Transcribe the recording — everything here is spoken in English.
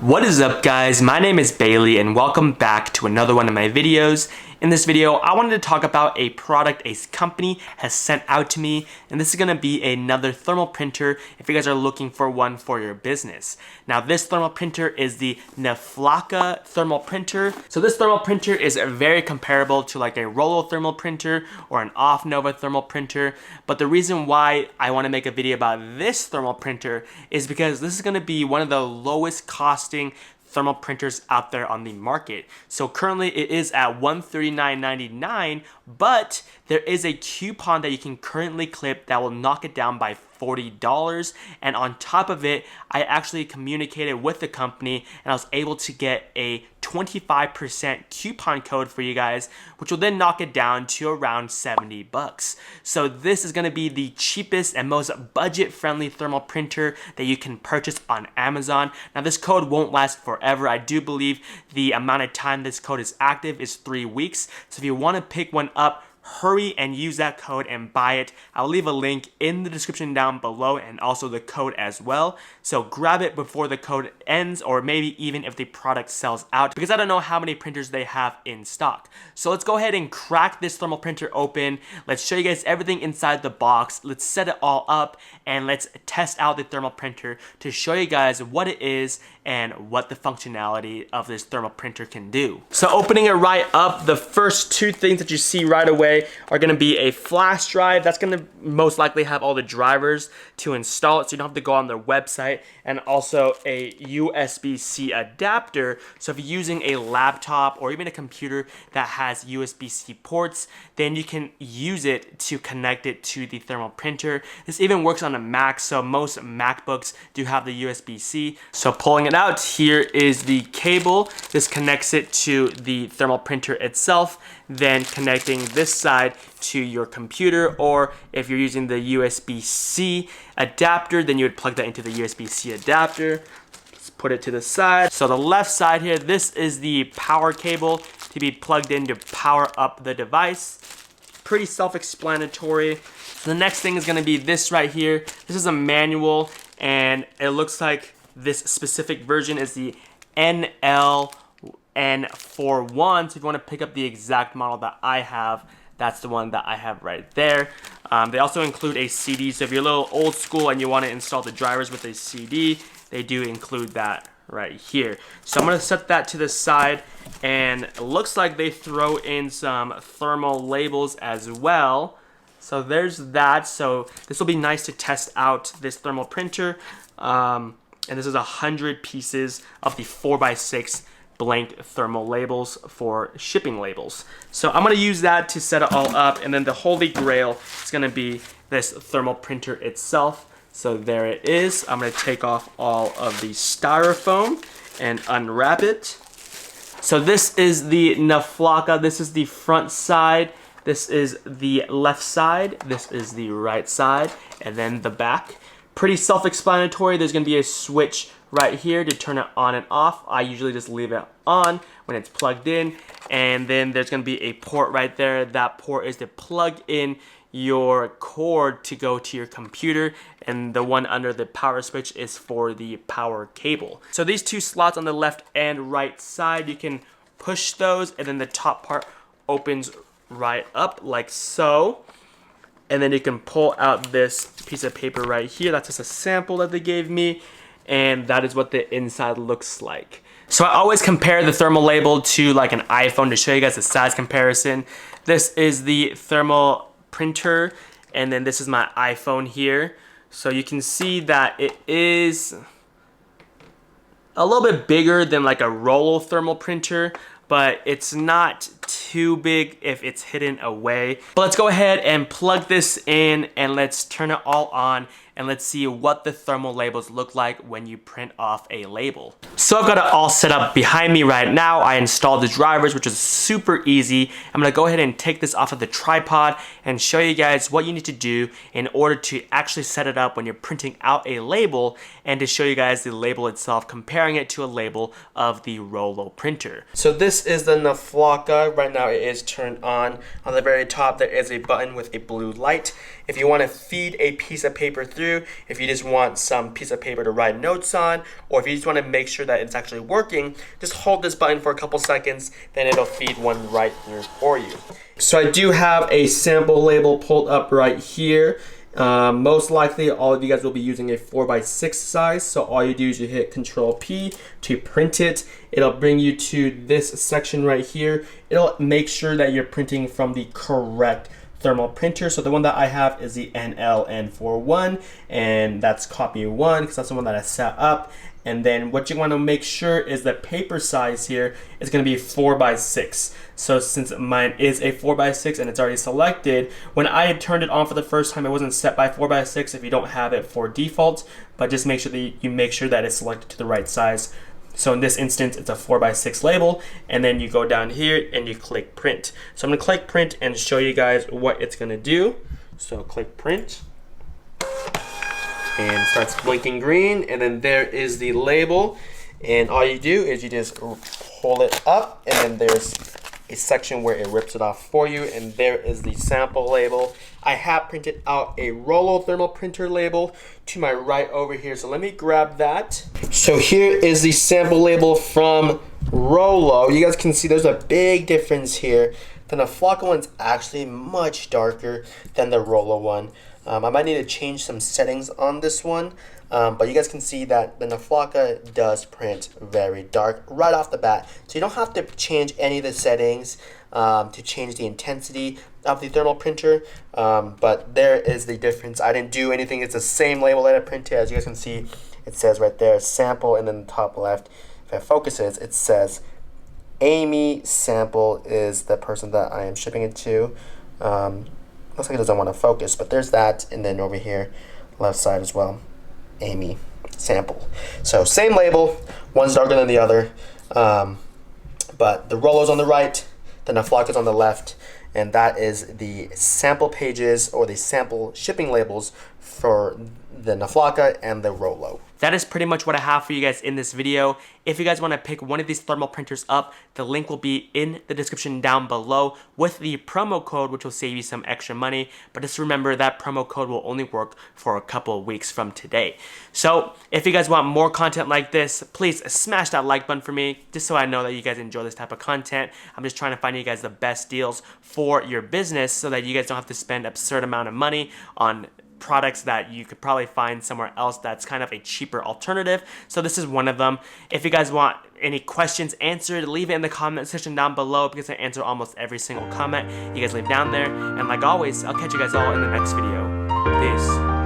What is up, guys? My name is Bailey and welcome back to another one of my videos. In this video, I wanted to talk about a product a company has sent out to me, and this is going to be another thermal printer if you guys are looking for one for your business. Now, this thermal printer is the Neflaca thermal printer. So this thermal printer is very comparable to like a Rollo thermal printer or an Off-Nova thermal printer, but the reason why I want to make a video about this thermal printer is because this is going to be one of the lowest costing thermal printers out there on the market. So currently it is at $139.99, but there is a coupon that you can currently clip that will knock it down by $40. And on top of it, I actually communicated with the company and I was able to get a 25% coupon code for you guys, which will then knock it down to around 70 bucks. So this is going to be the cheapest and most budget-friendly thermal printer that you can purchase on Amazon. Now, this code won't last forever. I do believe the amount of time this code is active is 3 weeks. So if you want to pick one up, hurry and use that code and buy it. I'll leave a link in the description down below and also the code as well. So grab it before the code ends, or maybe even if the product sells out, because I don't know how many printers they have in stock. So let's go ahead and crack this thermal printer open. Let's show you guys everything inside the box. Let's set it all up and let's test out the thermal printer to show you guys what it is and what the functionality of this thermal printer can do. So opening it right up, the first two things that you see right away are going to be a flash drive. That's going to most likely have all the drivers to install it, so you don't have to go on their website, and also a USB-C adapter. So if you're using a laptop or even a computer that has USB-C ports, then you can use it to connect it to the thermal printer. This even works on a Mac, so most MacBooks do have the USB-C. So pulling it out, here is the cable. This connects it to the thermal printer itself, then connecting this side to your computer, or if you're using the USB-C adapter, then you would plug that into the USB-C adapter. Let's put it to the side. So the left side here, this is the power cable to be plugged in to power up the device. Pretty self-explanatory. So the next thing is going to be this right here. This is a manual, and it looks like this specific version is the NL N41. So if you want to pick up the exact model that I have, that's the one that I have right there. They also include a CD, so if you're a little old school and you want to install the drivers with a CD, they do include that right here. So I'm going to set that to the side, and it looks like they throw in some thermal labels as well. So there's that. So this will be nice to test out this thermal printer. And this is 100 pieces of the 4x6 blank thermal labels for shipping labels. So I'm going to use that to set it all up, and then the holy grail is going to be this thermal printer itself. So there it is. I'm going to take off all of the styrofoam and unwrap it. So this is the Neflaca. This is the front side. This is the left side. This is the right side, and then the back. Pretty self-explanatory. There's going to be a switch right here to turn it on and off. I usually just leave it on when it's plugged in, and then there's going to be a port right there. That port is to plug in your cord to go to your computer, and the one under the power switch is for the power cable. So these two slots on the left and right side, you can push those, and then the top part opens right up like so. And then you can pull out this piece of paper right here. That's just a sample that they gave me, and that is what the inside looks like. So I always compare the thermal label to like an iPhone to show you guys the size comparison. This is the thermal printer, and then this is my iPhone here. So you can see that it is a little bit bigger than like a Rollo thermal printer, but it's not too big if it's hidden away. But let's go ahead and plug this in, and let's turn it all on, and let's see what the thermal labels look like when you print off a label. So I've got it all set up behind me right now. I installed the drivers, which is super easy. I'm gonna go ahead and take this off of the tripod and show you guys what you need to do in order to actually set it up when you're printing out a label, and to show you guys the label itself, comparing it to a label of the Rollo printer. So this is the Neflaca. Right now it is turned on. On the very top there is a button with a blue light. If you want to feed a piece of paper through through. If you just want some piece of paper to write notes on, or if you just want to make sure that it's actually working, just hold this button for a couple seconds, then it'll feed one right through for you. So I do have a sample label pulled up right here. Most likely all of you guys will be using a 4x6 size, so all you do is you hit Control P to print it. It'll bring you to this section right here. It'll make sure that you're printing from the correct thermal printer. So the one that I have is the NLN41, and that's copy 1 because that's the one that I set up. And then what you want to make sure is the paper size here is going to be 4x6. So since mine is a 4x6 and it's already selected, when I had turned it on for the first time, it wasn't set by 4x6 if you don't have it for default, but just make sure that you make sure that it's selected to the right size. So in this instance, it's a 4x6 label, and then you go down here and you click print. So I'm gonna click print and show you guys what it's gonna do. So click print, and it starts blinking green, and then there is the label. And all you do is you just pull it up, and then there's a section where it rips it off for you, and there is the sample label. I have printed out a Rollo thermal printer label to my right over here, so let me grab that. So here is the sample label from Rollo. You guys can see there's a big difference here. The Neflaca one's actually much darker than the Rollo one. I might need to change some settings on this one, but you guys can see that the Neflaca does print very dark right off the bat. So you don't have to change any of the settings to change the intensity of the thermal printer, but there is the difference. I didn't do anything. It's the same label that I printed. As you guys can see, it says right there, sample, and then the top left, if it focuses, it says Amy Sample is the person that I am shipping it to. Looks like it doesn't want to focus, but there's that, and then over here, left side as well, Amy Sample. So same label, one's darker than the other, but the Rollo's on the right, the Neflaca's on the left, and that is the sample pages or the sample shipping labels for the Neflaca and the Rollo. That is pretty much what I have for you guys in this video. If you guys want to pick one of these thermal printers up, the link will be in the description down below with the promo code, which will save you some extra money. But just remember that promo code will only work for a couple of weeks from today. So if you guys want more content like this, please smash that like button for me, just so I know that you guys enjoy this type of content. I'm just trying to find you guys the best deals for your business so that you guys don't have to spend an absurd amount of money on products that you could probably find somewhere else that's kind of a cheaper alternative. So this is one of them. If you guys want any questions answered, leave it in the comment section down below because I answer almost every single comment you guys leave down there. And like always, I'll catch you guys all in the next video. Peace.